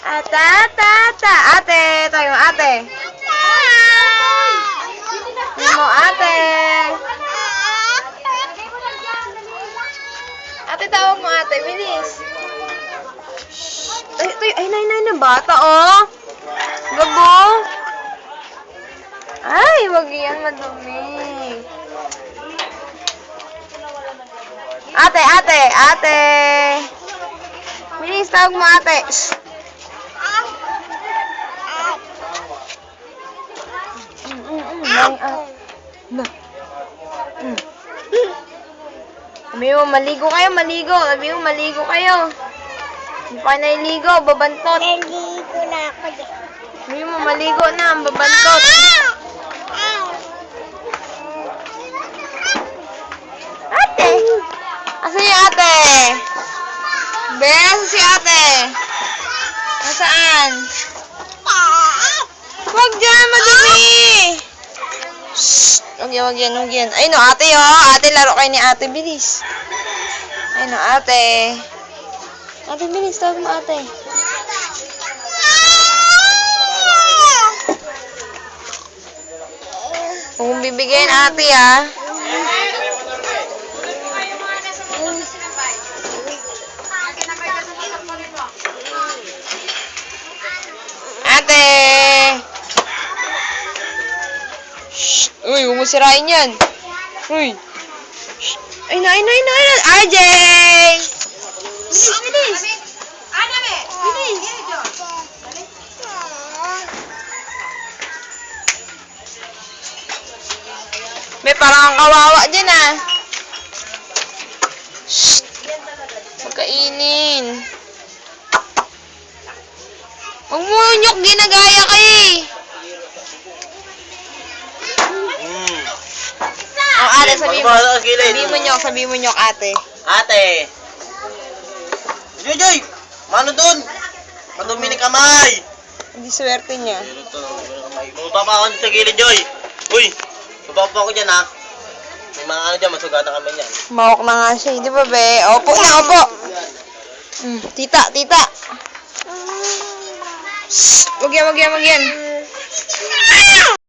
Ate, tayo mo ate. Tayo mo ate. Ate, tawag mo ate, bilis. Ay, nay, bata, oh. Gabo. Ay, wag yan, madumi. Ate. Bilis, tawag mo ate. Shh. Sabi mo, maligo kayo. Hindi pa kayo naliligo, babantot. Naligo na ako dyan. Sabi mo, maligo na, babantot. Ate! Asan yung ate? Bes, si ate. Nasaan? Huwag dyan, madumi! Shhh! Huwag yan. Ay no, ate Ate, laro kayo ni ate, bilis. Ay no, ate. Ate, bilis, tawag mo ate. Huwag mong bibigyan ate, Ate! Shhh! Uy, huwag mo sirain yan. Uy! Shhh! Ay na! RJ! Bilis! May parang ang kawawa dyan, Shhh! Magkainin. Huwag mo nyok, ginagaya ka Oh, ate, sabi mo nyok, ate. Ate! Joy! Mano dun? Madumi ni kamay! Hindi swerte niya. Bumaba pa ako sa gilid, Joy! Uy! Bumaba pa ako dyan, ha? May mga ano dyan, masugatan kami dyan. Mawak na nga siya, di ba, be? Opo na, opo! Tita! Shhh! Wag yan!